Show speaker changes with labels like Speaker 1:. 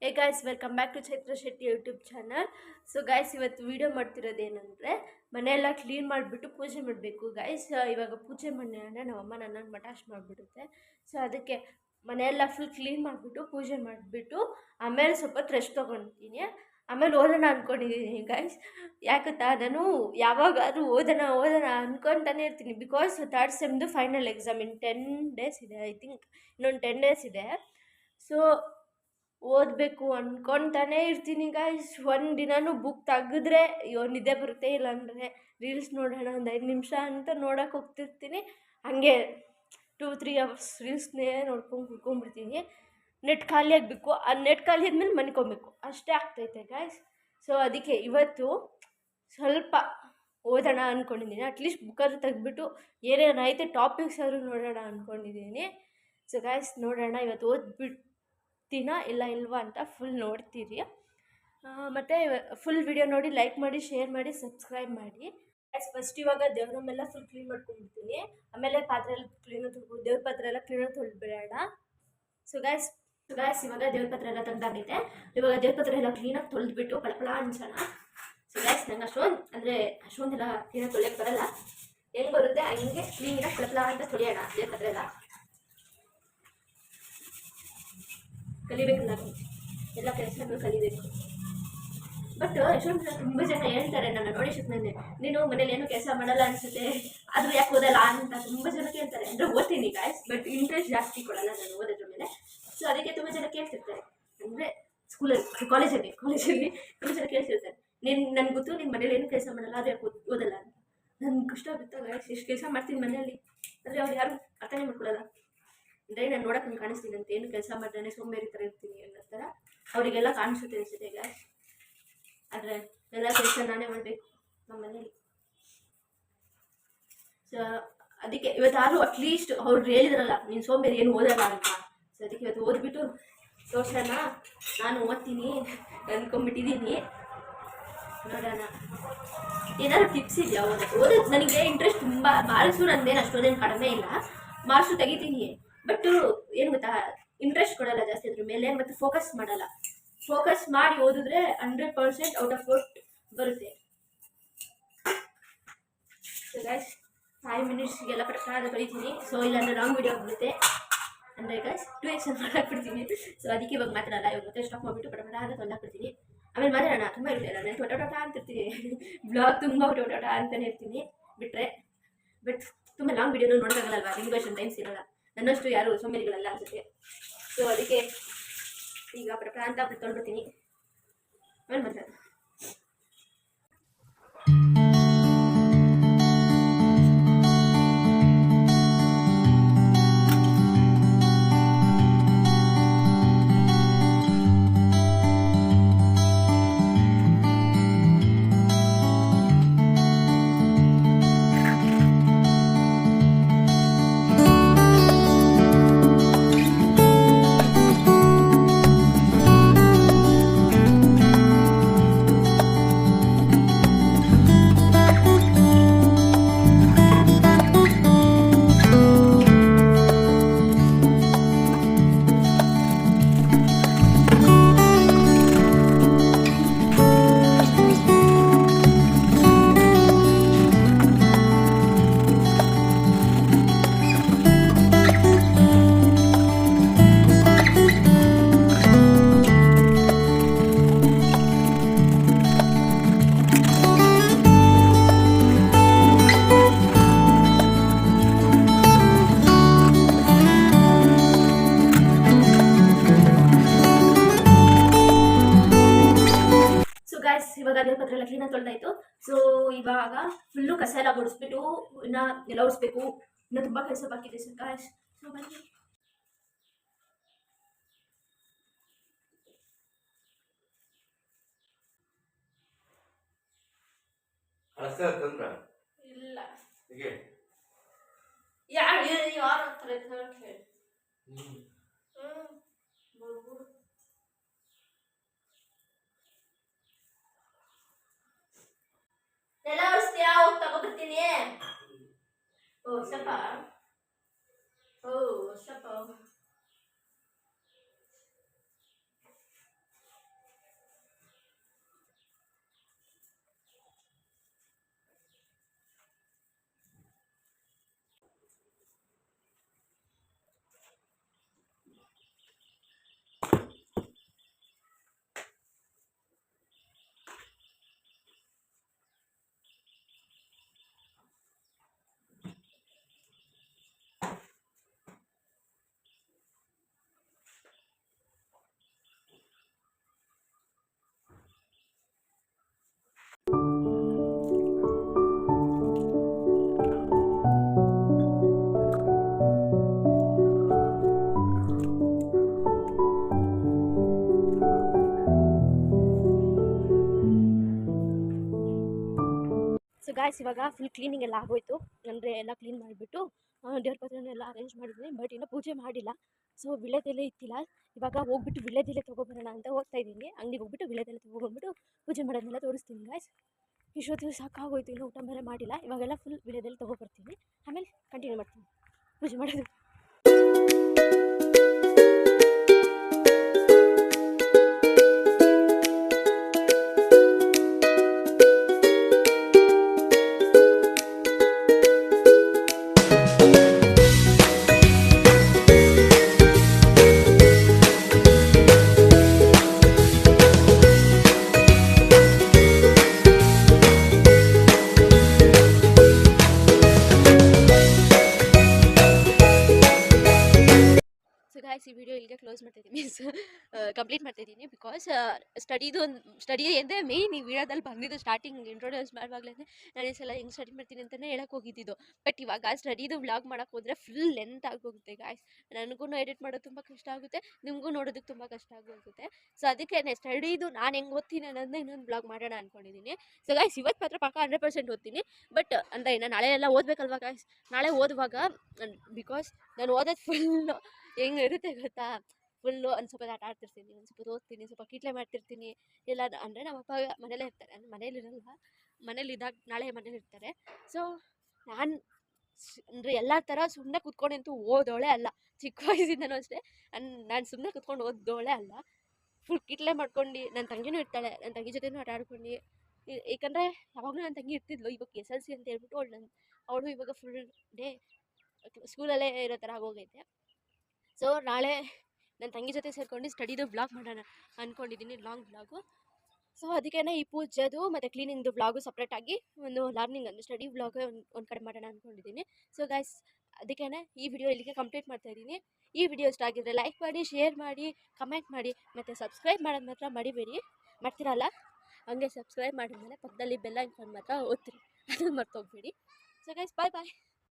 Speaker 1: Hey guys, welcome back to Chaitra Shetty YouTube channel. So guys, ಇವತ್ತು video ಮಾಡ್ತಿರೋದೇನೆಂದರೆ ಮನೆಯೆಲ್ಲ clean ಮಾಡಿಬಿಟ್ಟು ಪೂಜೆ ಮಾಡಬೇಕು ಗಾಯ್ಸ್. ಇವಾಗ ಪೂಜೆ ಮಾಡಿ ಅಂದರೆ ನಮ್ಮಮ್ಮ ನನ್ನ ಮಟಾಶ್ ಮಾಡಿಬಿಡುತ್ತೆ. ಸೊ ಅದಕ್ಕೆ ಮನೆಯೆಲ್ಲ ಫುಲ್ ಕ್ಲೀನ್ ಮಾಡಿಬಿಟ್ಟು ಪೂಜೆ ಮಾಡಿಬಿಟ್ಟು ಆಮೇಲೆ ಸ್ವಲ್ಪ ರೆಸ್ಟ್ ತೊಗೊಳ್ತೀನಿ. ಆಮೇಲೆ ಓದೋಣ ಅಂದ್ಕೊಂಡಿದ್ದೀನಿ ಗಾಯ್ಸ್. ಯಾಕತ್ತಾ ನಾನು ಯಾವಾಗಾದ್ರೂ ಓದೋಣ ಅಂದ್ಕೊತಾನೆ ಇರ್ತೀನಿ. ಬಿಕಾಸ್ ಥರ್ಡ್ ಸೆಮ್ದು ಫೈನಲ್ ಎಕ್ಸಾಮ್ ಇನ್ 10 ಡೇಸ್ ಇದೆ. ಐ ಥಿಂಕ್ ಇನ್ನೊಂದು 10 ಡೇಸ್ ಇದೆ. ಸೊ ಓದಬೇಕು ಅಂದ್ಕೊತಾನೆ ಇರ್ತೀನಿ ಗಾಯ್ಸ್. ಒಂದು ದಿನವೂ ಬುಕ್ ತೆಗೆದ್ರೆ ಅಯ್ಯೋ ನಿದ್ದೆ ಬರುತ್ತೆ, ಇಲ್ಲಾಂದರೆ ರೀಲ್ಸ್ ನೋಡೋಣ ಒಂದು 5 ನಿಮಿಷ ಅಂತ ನೋಡೋಕೆ ಹೋಗ್ತಿರ್ತೀನಿ. ಹಾಗೆ 2-3 ಅವರ್ಸ್ ರೀಲ್ಸ್ನೇ ನೋಡ್ಕೊಂಡು ಕುತ್ಕೊಂಡ್ಬಿಡ್ತೀನಿ. ನೆಟ್ ಖಾಲಿ ಆಗಬೇಕು. ಆ ನೆಟ್ ಖಾಲಿ ಆದಮೇಲೆ ಮನ್ಕೊಬೇಕು, ಅಷ್ಟೇ ಆಗ್ತೈತೆ ಗಾಯ್ಸ್. ಸೊ ಅದಕ್ಕೆ ಇವತ್ತು ಸ್ವಲ್ಪ ಓದೋಣ ಅಂದ್ಕೊಂಡಿದ್ದೀನಿ. ಅಟ್ಲೀಸ್ಟ್ ಬುಕ್ಕಾದ್ರೂ ತೆಗೆದ್ಬಿಟ್ಟು ಏನೇನೈತೆ ಟಾಪಿಕ್ಸ್ ಆದರೂ ನೋಡೋಣ ಅಂದ್ಕೊಂಡಿದ್ದೀನಿ. ಸೊ ಗಾಯ್ಸ್, ನೋಡೋಣ ಇವತ್ತು ಓದ್ಬಿಡ್ತೀನ ಇಲ್ವಾ ಅಂತ ಫುಲ್ ನೋಡ್ತೀರಿ. ಮತ್ತು ಫುಲ್ ವಿಡಿಯೋ ನೋಡಿ ಲೈಕ್ ಮಾಡಿ, ಶೇರ್ ಮಾಡಿ, ಸಬ್ಸ್ಕ್ರೈಬ್ ಮಾಡಿ. ಫಸ್ಟ್ ಇವಾಗ ದೇವ್ರ ರೂಮೆಲ್ಲ ಫುಲ್ ಕ್ಲೀನ್ ಮಾಡ್ಕೊಂಡ್ಬಿಡ್ತೀನಿ. ಆಮೇಲೆ ಪಾತ್ರೆ ಎಲ್ಲ ದೇವ್ರ ಪಾತ್ರೆ ಎಲ್ಲ ಕ್ಲೀನಾಗಿ ತೊಳೆದ್ಬಿಡೋಣ. ಸೊ ಗಾಯ್ಸ್, ಇವಾಗ ದೇವ್ರ ಪಾತ್ರೆ ಎಲ್ಲ ತೆಗ್ದಾಗೈತೆ. ಇವಾಗ ದೇವ್ರ ಪಾತ್ರೆ ಎಲ್ಲ ಕ್ಲೀನಾಗಿ ತೊಳೆದ್ಬಿಟ್ಟು ಪಳಪಳ ಅನ್ಸೋಣ. ಸೊ ಗಾಯ್ಸ್, ನಂಗೆ ಅಷ್ಟೊಂದೆಲ್ಲ ಕ್ಲೀನಾಗಿ ತೊಳೆಯೋಕ್ಕೆ ಬರಲ್ಲ. ಹೆಂಗೆ ಬರುತ್ತೆ ಹಂಗೆ ಕ್ಲೀನಾಗಿ ಪಳಪಳ ಅಂತ ತೊಳೆಯೋಣ. ದೇವ್ರ ಪಾತ್ರೆ ಎಲ್ಲ ಕಲಿಬೇಕಲ್ಲ, ಎಲ್ಲ ಕೆಲಸಗಳು ಕಲಿಬೇಕು. ಬಟ್ ಎಷ್ಟೊಂದು ತುಂಬ ಜನ ಹೇಳ್ತಾರೆ ನನ್ನ ನೋಡಿ ಶಿಕ್ಷಣನೇ, ನೀನು ಮನೇಲಿ ಏನೂ ಕೆಲಸ ಮಾಡಲ್ಲ ಅನಿಸುತ್ತೆ, ಆದರೂ ಯಾಕೆ ಓದಲ್ಲ ಅಂತ ತುಂಬ ಜನ ಕೇಳ್ತಾರೆ. ಅಂದರೆ ಓದ್ತೀನಿ ಗಾಯ್ಸ್, ಬಟ್ ಇಂಟ್ರೆಸ್ಟ್ ಜಾಸ್ತಿ ಕೊಡಲ್ಲ ನಾನು ಓದೋದ್ರ ಮೇಲೆ. ಸೊ ಅದಕ್ಕೆ ತುಂಬ ಜನ ಕೇಳ್ತಿರ್ತಾರೆ. ಅಂದರೆ ಸ್ಕೂಲಲ್ಲಿ ಕಾಲೇಜಲ್ಲಿ ತುಂಬ ಜನ ಕೇಳ್ತಿರ್ತಾರೆ, ನನಗೆ ಗೊತ್ತು ನಿನ್ನ ಮನೇಲಿ ಏನು ಕೆಲಸ ಮಾಡಲ್ಲ, ಆದರೆ ಯಾಕೆ ಓದಲ್ಲ ಅಂತ. ನನಗೆ ಕಷ್ಟ ಆಗುತ್ತಾ ಗಾಯ್ಸ್, ಎಷ್ಟು ಕೆಲಸ ಮಾಡ್ತೀನಿ ಮನೆಯಲ್ಲಿ, ಆದರೆ ಅವ್ರು ಯಾರು ಅರ್ಥನೇ ಮಾಡ್ಕೊಡಲ್ಲ. ಅಂದರೆ ನಾನು ನೋಡೋಕೆ ಹಂಗೆ ಕಾಣಿಸ್ತೀನಿ ಅಂತ, ಏನು ಕೆಲಸ ಮಾಡ್ತಾನೆ ಸೋಂಬೇರಿ ಥರ ಇರ್ತೀನಿ ಅನ್ನೋ ಥರ ಅವರಿಗೆಲ್ಲ ಕಾಣಿಸುತ್ತೆ ಅನಿಸುತ್ತೆ ಗಾಯ್ಸ್. ಆದರೆ ಎಲ್ಲ ಕೆಲಸ ನಾನೇ ಮಾಡಬೇಕು ನಮ್ಮ ಮನೇಲಿ. ಸೊ ಅದಕ್ಕೆ ಇವತ್ತಾರು ಅಟ್ಲೀಸ್ಟ್ ಅವ್ರು ಹೇಳಿದ್ರಲ್ಲ ನೀನು ಸೋಂಬೇರಿ ಏನು ಓದಲ್ಲ ಅಂತ. ಸೊ ಅದಕ್ಕೆ ಇವತ್ತು ಓದ್ಬಿಟ್ಟು ತೋರ್ಸೋಣ. ನಾನು ಓದ್ತೀನಿ ಅಂದ್ಕೊಂಡ್ಬಿಟ್ಟಿದ್ದೀನಿ. ನೋಡೋಣ ಏನಾದ್ರು ಟಿಪ್ಸ್ ಇದೆಯಾ ಓದೋದು. ನನಗೆ ಇಂಟ್ರೆಸ್ಟ್ ತುಂಬ, ಮಾರ್ಕ್ಸು ನಂದೇನು ಅಷ್ಟೊಂದೇನು ಕಡಿಮೆ ಇಲ್ಲ, ಮಾರ್ಕ್ಸು ತೆಗಿತೀನಿ. ಬಟ್ ಏನು ಗೊತ್ತಾ, ಇಂಟ್ರೆಸ್ಟ್ ಕೊಡಲ್ಲ ಜಾಸ್ತಿ ಅದ್ರ ಮೇಲೆ, ಮತ್ತು ಫೋಕಸ್ ಮಾಡಲ್ಲ. ಫೋಕಸ್ ಮಾಡಿ ಓದಿದ್ರೆ 100% ಔಟ್ ಆಫ್ 4 ಬರುತ್ತೆ. So guys, 5 ಮಿನಿಟ್ಸ್ಗೆಲ್ಲ ಪಟಕಾದ ಕಳಿತೀನಿ. ಸೊ ಇಲ್ಲಾಂದರೆ ಲಾಂಗ್ ವಿಡಿಯೋ ಆಗ್ಬಿಡುತ್ತೆ. ಅಂದರೆ ಗಾಯ್ಸ್ 2x ಮಾಡಾಕ್ಬಿಡ್ತೀನಿ. ಸೊ ಅದಕ್ಕೆ ಇವಾಗ ಮಾತಾಡಲ್ಲ. ಇವಾಗ ಮತ್ತೆ ಸ್ಟಾಪ್ ಮಾಡಿಬಿಟ್ಟು ಪಟ ಅಂತ ತೊಂದಾಕ್ಬಿಡ್ತೀನಿ. ಆಮೇಲೆ ಮಾತಾಡೋಣ. ತುಂಬ ಇರುತ್ತೆ, ನಾನು ಟೊಟೋಟ ಅಂತಿರ್ತೀನಿ. ಬ್ಲಾಗ್ ತುಂಬ ಟೊಟೋಟ ಅಂತಲೇ ಇರ್ತೀನಿ ಬಿಟ್ಟರೆ. ಬಟ್ ತುಂಬ ಲಾಂಗ್ ವಿಡಿಯೋನು ನೋಡೋಕ್ಕಾಗಲ್ವಾ, ನಿಮ್ಗೆ ಅಷ್ಟೊಂದು ಟೈಮ್ಸ್ ಇರೋಲ್ಲ. ನನ್ನಷ್ಟು ಯಾರು ಸೋಂಬೇರಿಗಳೆಲ್ಲ ಅನಿಸುತ್ತೆ. ಸೊ ಅದಕ್ಕೆ ಈಗ ಪಟ ಅಂತ ತೊಗೊಂಡ್ಬಿಡ್ತೀನಿ. ಆಮೇಲೆ ಮಾತಾಡೋಣ. ಇವಾಗ ದೇವ್ರ ಪಾತ್ರೆ ಎಲ್ಲ ಕ್ಲೀನಾಗಿ ತೊಳೆದಾಯ್ತು. ಸೊ ಇವಾಗ ಫುಲ್ಲು ಕಸ ಎಲ್ಲ ಗುಡಿಸ್ಬಿಟ್ಟು ಇನ್ನು ಎಲ್ಲ ಉಡಿಸ್ಬೇಕು. ಇನ್ನೂ ತುಂಬ ಕೆಲಸ ಬಾಕಿ ಇದೆ ಸರ್ ಗಾಯ್ಸ್. ಸೊ ಬನ್ನಿ. ಇಲ್ಲ ಯಾರು ಹತ್ರ ಹೇಳಿ. ಎಲ್ಲ ಔಷಧಿಯಾ ಹೋಗಿ ತಗೋಬರ್ತೀನಿ. ಸ್ವಲ್ಪ ಗಾಯ್ಸ್ ಇವಾಗ ಫುಲ್ ಕ್ಲೀನಿಂಗ್ ಎಲ್ಲ ಆಗೋಯ್ತು. ಅಂದರೆ ಎಲ್ಲ ಕ್ಲೀನ್ ಮಾಡಿಬಿಟ್ಟು ದೇವ್ರ ಪಾತ್ರೆನೆಲ್ಲ ಅರೇಂಜ್ ಮಾಡಿದ್ದೀನಿ. ಬಟ್ ಇನ್ನೂ ಪೂಜೆ ಮಾಡಿಲ್ಲ. ಸೊ ವಿಳ್ಯದೆಲೆ ಇತ್ತಿಲ್ಲ. ಇವಾಗ ಹೋಗ್ಬಿಟ್ಟು ವಿಳ್ಯದೆಲೆ ತೊಗೊಬರೋಣ ಅಂತ ಹೋಗ್ತಾ ಇದ್ದೀನಿ. ಅಂಗಡಿಗೆ ಹೋಗ್ಬಿಟ್ಟು ವಿಳ್ಯದೆಲೆ ತೊಗೊಬಂದ್ಬಿಟ್ಟು ಪೂಜೆ ಮಾಡೋದನ್ನೆಲ್ಲ ತೋರಿಸ್ತೀನಿ ಗಾಯ್ಸ್. ಇಷ್ಟೊತ್ತಿಗೆ ಸಾಕಾಗೋಯ್ತು, ಇನ್ನೂ ಊಟ ಬೇರೆ ಮಾಡಿಲ್ಲ. ಇವಾಗೆಲ್ಲ ಫುಲ್ ವಿಳ್ಯದೆಲೆ ತೊಗೊಬರ್ತೀನಿ, ಆಮೇಲೆ ಕಂಟಿನ್ಯೂ ಮಾಡ್ತೀನಿ ಪೂಜೆ ಮಾಡೋದು. ಗಾಯ್ಸ್ ಈ ವಿಡಿಯೋ ಇಲ್ಲಿಗೆ ಕ್ಲೋಸ್ ಮಾಡ್ತಾಯಿದ್ದೀನಿ, ಮೀನ್ಸ್ ಕಂಪ್ಲೀಟ್ ಮಾಡ್ತಾಯಿದ್ದೀನಿ. ಬಿಕಾಸ್ ಸ್ಟಡಿ ಅಂದರೆ ಮೇಯ್ನ್ ಈ ವಿಡಿಯೋದಲ್ಲಿ ಬಂದಿದ್ದು. ಸ್ಟಾರ್ಟಿಂಗ್ ಇಂಟ್ರೊಡ್ಯೂಸ್ ಮಾಡುವಾಗಲೇ ನಾನು ಈ ಸಲ ಹೆಂಗೆ ಸ್ಟಡಿ ಮಾಡ್ತೀನಿ ಅಂತಲೇ ಹೇಳಕ್ಕೆ ಹೋಗಿದ್ದಿದ್ದು. ಬಟ್ ಇವಾಗ ಸ್ಟಡಿದು ವ್ಲಾಗ್ ಮಾಡೋಕ್ಕೆ ಹೋದರೆ ಫುಲ್ ಲೆಂತ್ ಆಗೋಗುತ್ತೆ ಗಾಯ್ಸ್. ನನಗೂ ಎಡಿಟ್ ಮಾಡೋದು ತುಂಬ ಕಷ್ಟ ಆಗುತ್ತೆ, ನಿಮಗೂ ನೋಡೋದಕ್ಕೆ ತುಂಬ ಕಷ್ಟ ಆಗೋಗುತ್ತೆ. ಸೊ ಅದಕ್ಕೆ ಸ್ಟಡಿದು ನಾನು ಹೆಂಗೆ ಓದ್ತೀನಿ ಅನ್ನೋದನ್ನ ಇನ್ನೊಂದು ವ್ಲಾಗ್ ಮಾಡೋಣ ಅಂದ್ಕೊಂಡಿದ್ದೀನಿ. ಸೊ ಗಾಯ್ಸ್ ಇವತ್ತು ಮಾತ್ರ ಪಕ್ಕ 100% ಓದ್ತೀನಿ. ಬಟ್ ಅಂದರೆ ಇನ್ನು ನಾಳೆ ಎಲ್ಲ ಓದಬೇಕಲ್ವ ಗಾಯ್ಸ್. ನಾಳೆ ಓದುವಾಗ ಬಿಕಾಸ್ ನಾನು ಓದೋದು ಫುಲ್ಲು ಹೆಂಗೆ ಇರುತ್ತೆ ಗೊತ್ತಾ, ಫುಲ್ಲು ಒಂದು ಸ್ವಲ್ಪ ಆಟ ಆಡ್ತಿರ್ತೀನಿ, ಒಂದು ಸ್ವಲ್ಪ ಓದ್ತೀನಿ, ಸ್ವಲ್ಪ ಕೀಟ್ಲೆ ಮಾಡ್ತಿರ್ತೀನಿ. ಇಲ್ಲ ಅಂದರೆ ನಮ್ಮ ಅಪ್ಪ ಮನೇಲೇ ಇರ್ತಾರೆ, ಮನೇಲಿರಲ್ಲ, ಮನೇಲಿದ್ದಾಗ ನಾಳೆ ಮನೇಲಿರ್ತಾರೆ. ಸೊ ನಾನು ಅಂದರೆ ಎಲ್ಲ ಥರ ಸುಮ್ಮನೆ ಕೂತ್ಕೊಂಡಂತೂ ಓದೋಳೆ ಅಲ್ಲ. ಚಿಕ್ಕ ವಯಸ್ಸಿಂದನೂ ಅಷ್ಟೇ ನಾನು ಸುಮ್ಮನೆ ಕೂತ್ಕೊಂಡು ಓದೋಳೆ ಅಲ್ಲ. ಫುಲ್ ಕಿಟ್ಲೆ ಮಾಡ್ಕೊಂಡು ನನ್ನ ತಂಗಿನೂ ಇರ್ತಾಳೆ, ನನ್ನ ತಂಗಿ ಜೊತೆನೂ ಆಟ ಆಡ್ಕೊಂಡು. ಏಕೆಂದರೆ ಯಾವಾಗಲೂ ನನ್ನ ತಂಗಿ ಇರ್ತಿದ್ಲು. ಇವಾಗ SLC ಅಂತ ಹೇಳ್ಬಿಟ್ಟು ಅವಳು ಇವಾಗ ಫುಲ್ ಡೇ ಸ್ಕೂಲಲ್ಲೇ ಇರೋ ಥರ ಆಗೋಗೈತೆ. ಸೊ ನಾಳೆ ನನ್ನ ತಂಗಿ ಜೊತೆ ಸೇರ್ಕೊಂಡು ಸ್ಟಡಿದು ವ್ಲಾಗ್ ಮಾಡೋಣ ಅಂದ್ಕೊಂಡಿದ್ದೀನಿ, ಲಾಂಗ್ ವ್ಲಾಗು. ಸೊ ಅದಕ್ಕೇ ಈ ಪೂಜೆದು ಮತ್ತು ಕ್ಲೀನಿಂಗ್ದು ವ್ಲಾಗು ಸಪ್ರೇಟಾಗಿ ಒಂದು ಲರ್ನಿಂಗ್ ಅಂದರೆ ಸ್ಟಡಿ ವ್ಲಾಗ್ ಒಂದು ಕಡೆ ಮಾಡೋಣ ಅಂದ್ಕೊಂಡಿದ್ದೀನಿ. ಸೊ ಗಾಯ್ಸ್ ಅದಕ್ಕೇ ಈ ವಿಡಿಯೋ ಇಲ್ಲಿಗೆ ಕಂಪ್ಲೀಟ್ ಮಾಡ್ತಾಯಿದ್ದೀನಿ. ಈ ವಿಡಿಯೋ ಇಷ್ಟ ಆಗಿದ್ದರೆ ಲೈಕ್ ಮಾಡಿ, ಶೇರ್ ಮಾಡಿ, ಕಮೆಂಟ್ ಮಾಡಿ, ಮತ್ತು ಸಬ್ಸ್ಕ್ರೈಬ್ ಮಾಡೋದು ಮಾತ್ರ ಮರಿಬೇಡಿ. ಮಾಡ್ತಿರಲ್ಲ ಹಂಗೆ ಸಬ್ಸ್ಕ್ರೈಬ್ ಮಾಡಿದ್ಮೇಲೆ ಪಕ್ಕದಲ್ಲಿ ಬೆಲ್ ಐಕಾನ್ ಮಾತ್ರ ಒತ್ತಿರಿ, ಅದನ್ನು ಮರ್ತೋಗ್ಬೇಡಿ. ಸೊ ಗೈಸ್ ಬಾಯ್ ಬಾಯ್.